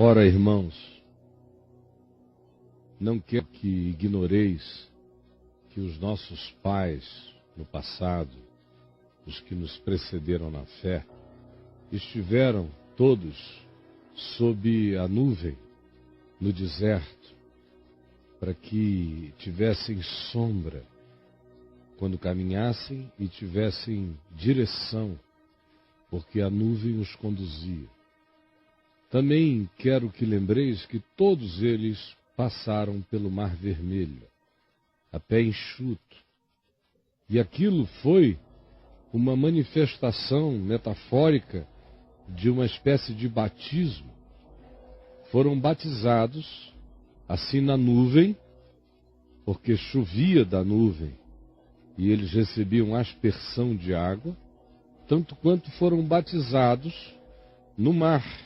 Ora, irmãos, não quero que ignoreis que os nossos pais no passado, os que nos precederam na fé, estiveram todos sob a nuvem no deserto, para que tivessem sombra quando caminhassem e tivessem direção, porque a nuvem os conduzia. Também quero que lembreis que todos eles passaram pelo Mar Vermelho, a pé enxuto. E aquilo foi uma manifestação metafórica de uma espécie de batismo. Foram batizados assim na nuvem, porque chovia da nuvem, e eles recebiam aspersão de água, tanto quanto foram batizados no mar,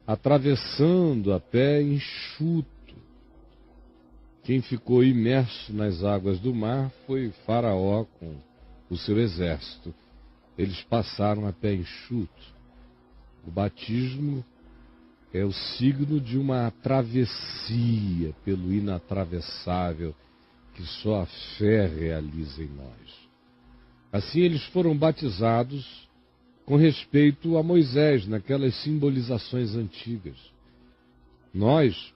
atravessando a pé enxuto. Quem ficou imerso nas águas do mar foi Faraó com o seu exército. Eles passaram a pé enxuto. O batismo é o signo de uma travessia pelo inatravessável que só a fé realiza em nós. Assim eles foram batizados com respeito a Moisés, naquelas simbolizações antigas. Nós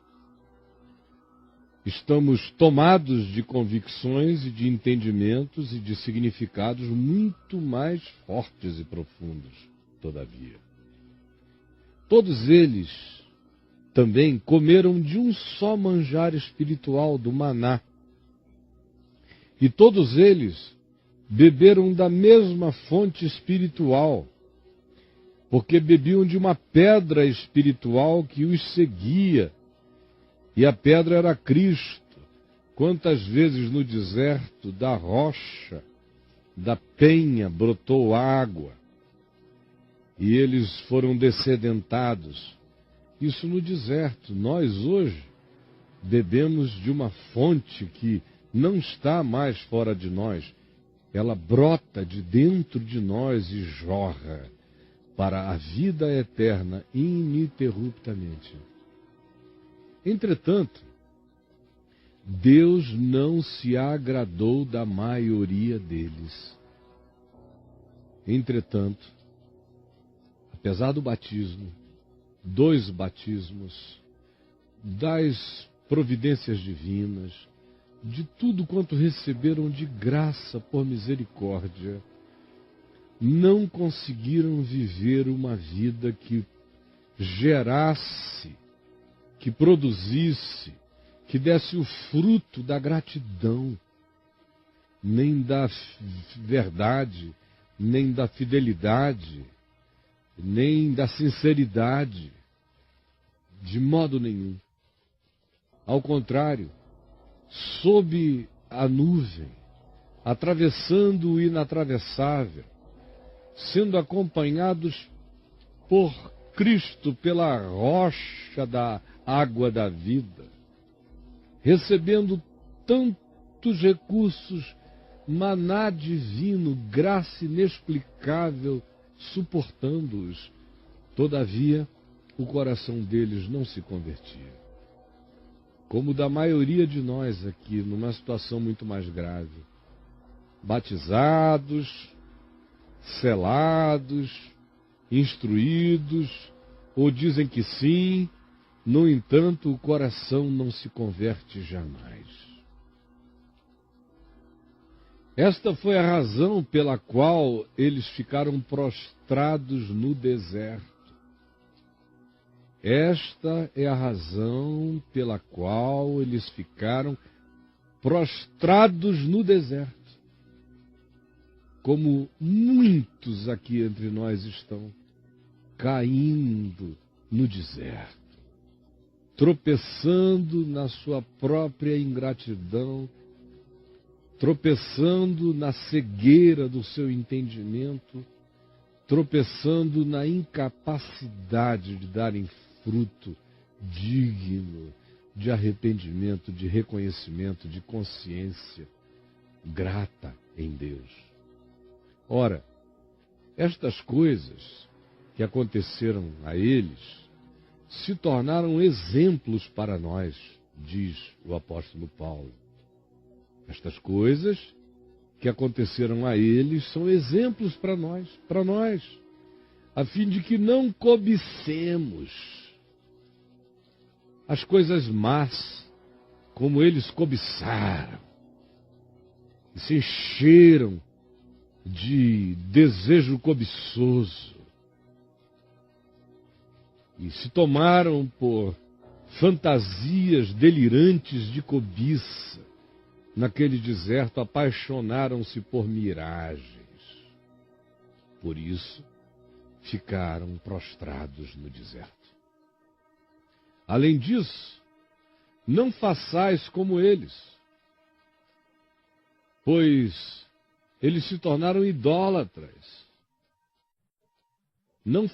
estamos tomados de convicções e de entendimentos e de significados muito mais fortes e profundos, todavia. Todos eles também comeram de um só manjar espiritual, do maná. E todos eles beberam da mesma fonte espiritual, porque bebiam de uma pedra espiritual que os seguia, e a pedra era Cristo. Quantas vezes no deserto, da rocha, da penha, brotou água, e eles foram dessedentados. Isso no deserto. Nós hoje bebemos de uma fonte que não está mais fora de nós. Ela brota de dentro de nós e jorra para a vida eterna ininterruptamente. Entretanto, Deus não se agradou da maioria deles. Entretanto, apesar do batismo, dos batismos, das providências divinas, de tudo quanto receberam de graça por misericórdia, não conseguiram viver uma vida que gerasse, que produzisse, que desse o fruto da gratidão, nem da verdade, nem da fidelidade, nem da sinceridade, de modo nenhum. Ao contrário, sob a nuvem, atravessando o inatravessável, sendo acompanhados por Cristo, pela rocha da água da vida, recebendo tantos recursos, maná divino, graça inexplicável, suportando-os. Todavia, o coração deles não se convertia. Como da maioria de nós aqui, numa situação muito mais grave. Batizados, selados, instruídos, ou dizem que sim, no entanto, o coração não se converte jamais. Esta foi a razão pela qual eles ficaram prostrados no deserto. Esta é a razão pela qual eles ficaram prostrados no deserto. Como muitos aqui entre nós estão caindo no deserto, tropeçando na sua própria ingratidão, tropeçando na cegueira do seu entendimento, tropeçando na incapacidade de darem fruto digno de arrependimento, de reconhecimento, de consciência grata em Deus. Ora, estas coisas que aconteceram a eles se tornaram exemplos para nós, diz o apóstolo Paulo. Estas coisas que aconteceram a eles são exemplos para nós, a fim de que não cobicemos as coisas más, como eles cobiçaram, e se encheram de desejo cobiçoso, e se tomaram por fantasias delirantes de cobiça. Naquele deserto apaixonaram-se por miragens. Por isso, ficaram prostrados no deserto. Além disso, não façais como eles, pois eles se tornaram idólatras. Não vos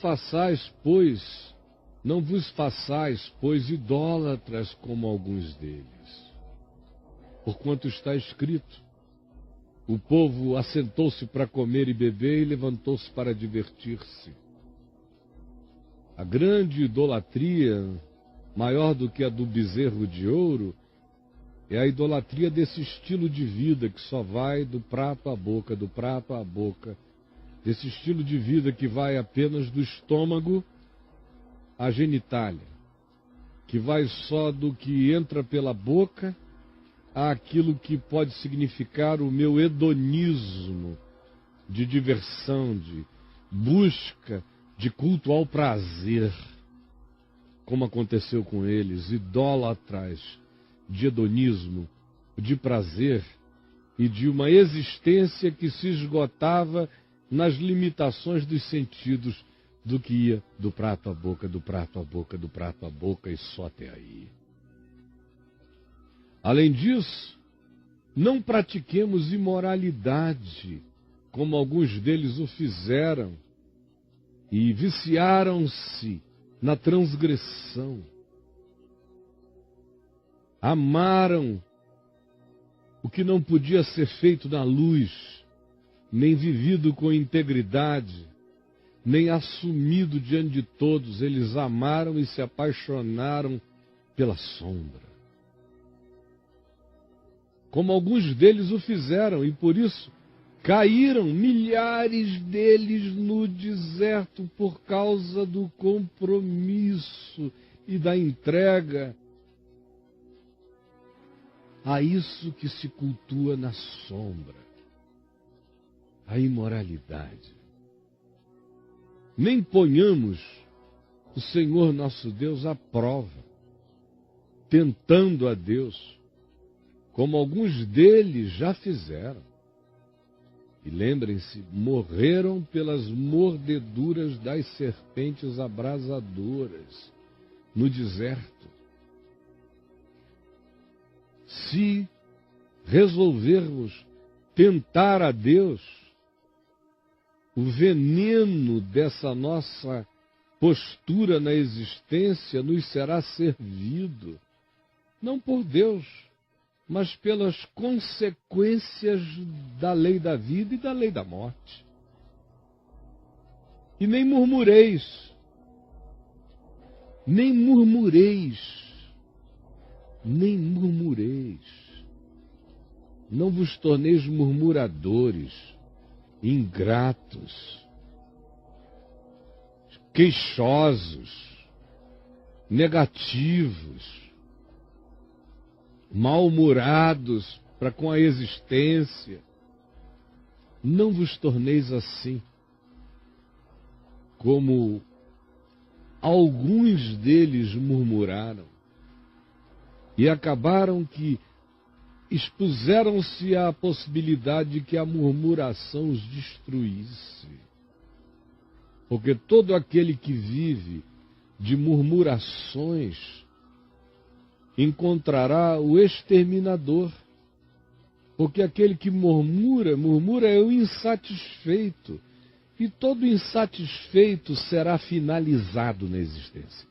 façais, pois, idólatras como alguns deles. Porquanto está escrito, o povo assentou-se para comer e beber e levantou-se para divertir-se. A grande idolatria, maior do que a do bezerro de ouro, é a idolatria desse estilo de vida que só vai do prato à boca, do prato à boca. Desse estilo de vida que vai apenas do estômago à genitália. Que vai só do que entra pela boca àquilo que pode significar o meu hedonismo de diversão, de busca, de culto ao prazer. Como aconteceu com eles, idólatras de hedonismo, de prazer e de uma existência que se esgotava nas limitações dos sentidos do que ia do prato à boca, do prato à boca, do prato à boca e só até aí. Além disso, não pratiquemos imoralidade, como alguns deles o fizeram, e viciaram-se na transgressão. Amaram o que não podia ser feito na luz, nem vivido com integridade, nem assumido diante de todos. Eles amaram e se apaixonaram pela sombra. Como alguns deles o fizeram, e por isso caíram milhares deles no deserto por causa do compromisso e da entrega a isso que se cultua na sombra, a imoralidade. Nem ponhamos o Senhor nosso Deus à prova, tentando a Deus, como alguns deles já fizeram. E lembrem-se, morreram pelas mordeduras das serpentes abrasadoras no deserto. Se resolvermos tentar a Deus, o veneno dessa nossa postura na existência nos será servido, não por Deus, mas pelas consequências da lei da vida e da lei da morte. E nem murmureis, nem murmureis, nem murmureis. Não vos torneis murmuradores, ingratos, queixosos, negativos, mal-humorados para com a existência. Não vos torneis assim, como alguns deles murmuraram, e acabaram que expuseram-se à possibilidade de que a murmuração os destruísse. Porque todo aquele que vive de murmurações encontrará o exterminador. Porque aquele que murmura é o insatisfeito. E todo insatisfeito será finalizado na existência.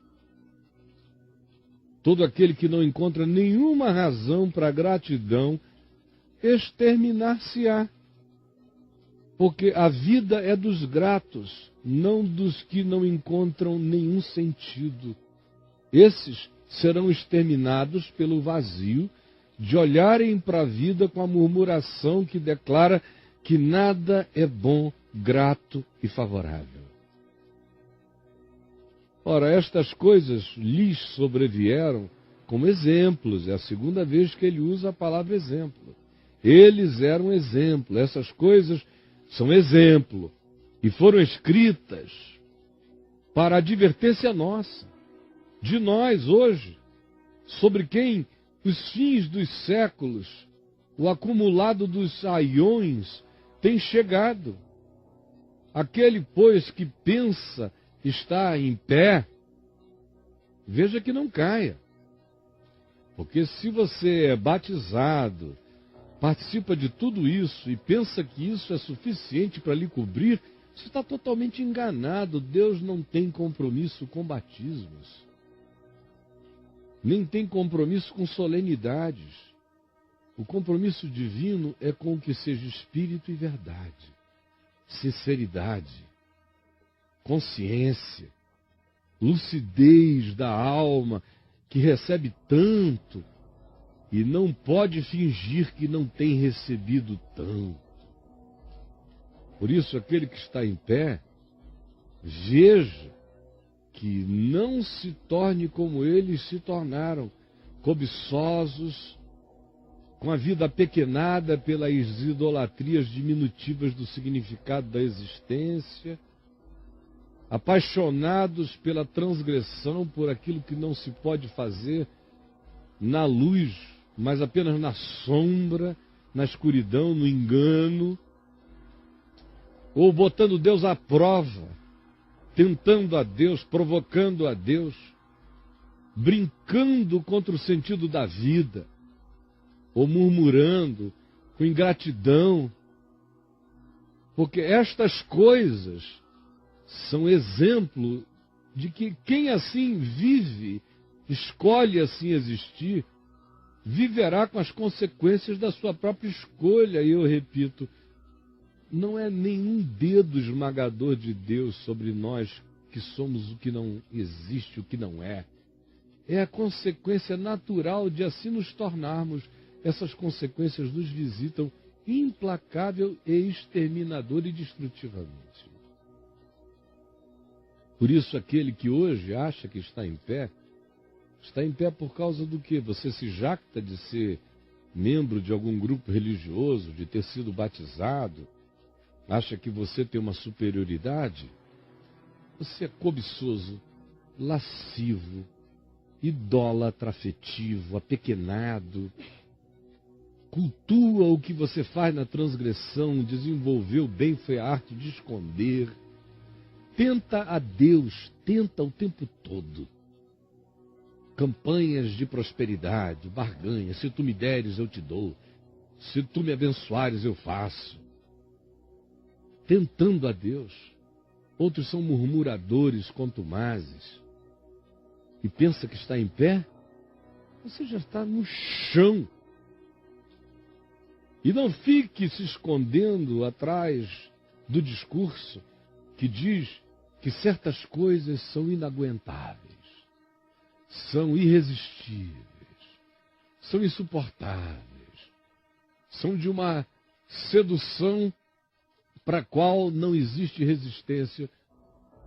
Todo aquele que não encontra nenhuma razão para a gratidão, exterminar-se-á. Porque a vida é dos gratos, não dos que não encontram nenhum sentido Esses serão exterminados pelo vazio de olharem para a vida com a murmuração que declara que nada é bom, grato e favorável. Ora, estas coisas lhes sobrevieram como exemplos. É a segunda vez que ele usa a palavra exemplo. Eles eram exemplo. Essas coisas são exemplo. E foram escritas para a advertência nossa, de nós hoje, sobre quem os fins dos séculos, o acumulado dos aiões, tem chegado. Aquele, pois, que pensa estar em pé, veja que não caia. Porque se você é batizado, participa de tudo isso e pensa que isso é suficiente para lhe cobrir, você está totalmente enganado. Deus não tem compromisso com batismos, nem tem compromisso com solenidades. O compromisso divino é com o que seja espírito e verdade, sinceridade, consciência, lucidez da alma, que recebe tanto e não pode fingir que não tem recebido tanto. Por isso, aquele que está em pé, veja que não se torne como eles se tornaram, cobiçosos, com a vida apequenada pelas idolatrias diminutivas do significado da existência, apaixonados pela transgressão, por aquilo que não se pode fazer na luz, mas apenas na sombra, na escuridão, no engano, ou botando Deus à prova, tentando a Deus, provocando a Deus, brincando contra o sentido da vida, ou murmurando, com ingratidão, porque estas coisas são exemplo de que quem assim vive, escolhe assim existir, viverá com as consequências da sua própria escolha. E eu repito, não é nenhum dedo esmagador de Deus sobre nós que somos o que não existe, o que não é. É a consequência natural de assim nos tornarmos. Essas consequências nos visitam implacável e exterminador e destrutivamente. Por isso, aquele que hoje acha que está em pé por causa do quê? Você se jacta de ser membro de algum grupo religioso, de ter sido batizado, acha que você tem uma superioridade? Você é cobiçoso, lascivo, idólatra afetivo, apequenado, cultua o que você faz na transgressão, desenvolveu bem foi a arte de esconder, tenta a Deus, tenta o tempo todo. Campanhas de prosperidade, barganha, se tu me deres eu te dou, se tu me abençoares eu faço. Tentando a Deus. Outros são murmuradores, contumazes. E pensa que está em pé? Você já está no chão. E não fique se escondendo atrás do discurso que diz que certas coisas são inaguentáveis, são irresistíveis, são insuportáveis, são de uma sedução para a qual não existe resistência,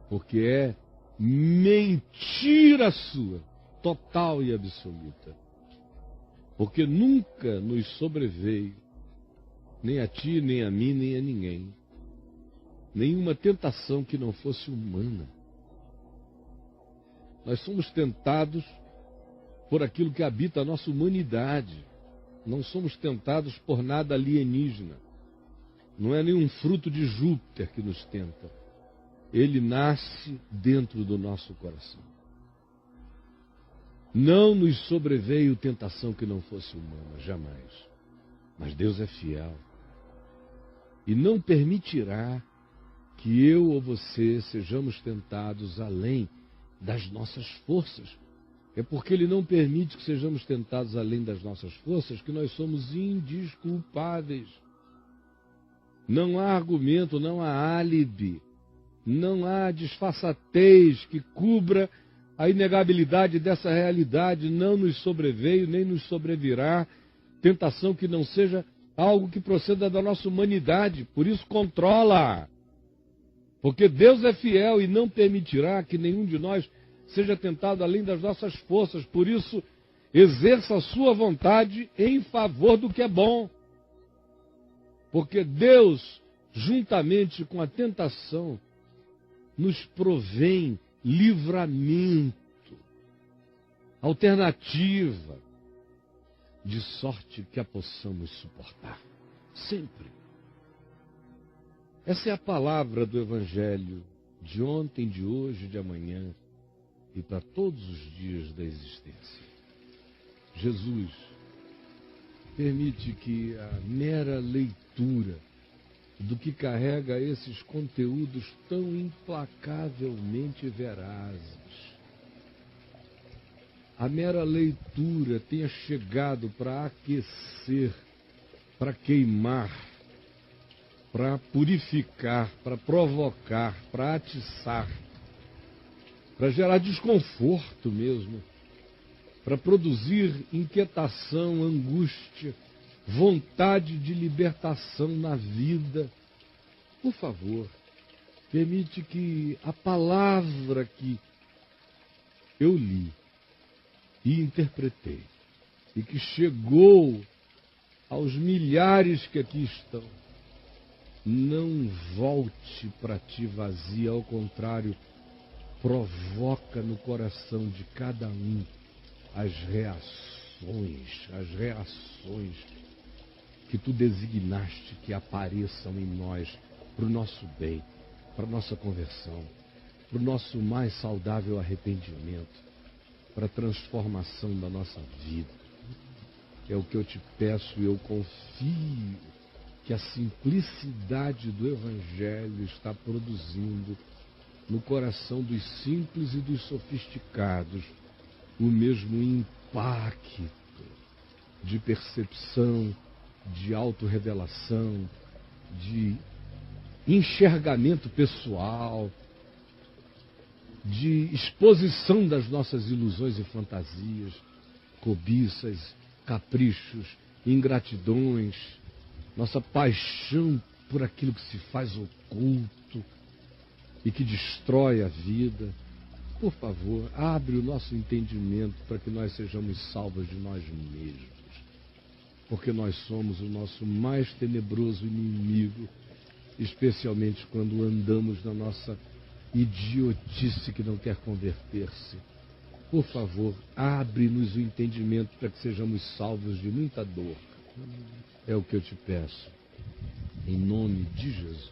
porque é mentira sua, total e absoluta. Porque nunca nos sobreveio, nem a ti, nem a mim, nem a ninguém, nenhuma tentação que não fosse humana. Nós somos tentados por aquilo que habita a nossa humanidade. Não somos tentados por nada alienígena. Não é nenhum fruto de Júpiter que nos tenta. Ele nasce dentro do nosso coração. Não nos sobreveio tentação que não fosse humana, jamais. Mas Deus é fiel. E não permitirá que eu ou você sejamos tentados além das nossas forças. É porque Ele não permite que sejamos tentados além das nossas forças que nós somos indesculpáveis. Não há argumento, não há álibi, não há disfarçatez que cubra a inegabilidade dessa realidade. Não nos sobreveio, nem nos sobrevirá tentação que não seja algo que proceda da nossa humanidade. Por isso, controla. Porque Deus é fiel e não permitirá que nenhum de nós seja tentado além das nossas forças. Por isso, exerça a sua vontade em favor do que é bom. Porque Deus, juntamente com a tentação, nos provém livramento, alternativa, de sorte que a possamos suportar. Sempre. Essa é a palavra do Evangelho de ontem, de hoje, de amanhã e para todos os dias da existência. Jesus permite que a mera leitura do que carrega esses conteúdos tão implacavelmente verazes, a mera leitura tenha chegado para aquecer, para queimar, para purificar, para provocar, para atiçar, para gerar desconforto mesmo, para produzir inquietação, angústia, vontade de libertação na vida. Por favor, permite que a palavra que eu li e interpretei, e que chegou aos milhares que aqui estão, não volte para ti vazia, ao contrário, provoca no coração de cada um as reações que tu designaste que apareçam em nós para o nosso bem, para a nossa conversão, para o nosso mais saudável arrependimento, para a transformação da nossa vida. É o que eu te peço e eu confio que a simplicidade do Evangelho está produzindo no coração dos simples e dos sofisticados o mesmo impacto de percepção, de autorrevelação, de enxergamento pessoal, de exposição das nossas ilusões e fantasias, cobiças, caprichos, ingratidões, nossa paixão por aquilo que se faz oculto e que destrói a vida. Por favor, abre o nosso entendimento para que nós sejamos salvos de nós mesmos, porque nós somos o nosso mais tenebroso inimigo, especialmente quando andamos na nossa idiotice que não quer converter-se. Por favor, abre-nos o entendimento para que sejamos salvos de muita dor. É o que eu te peço, em nome de Jesus.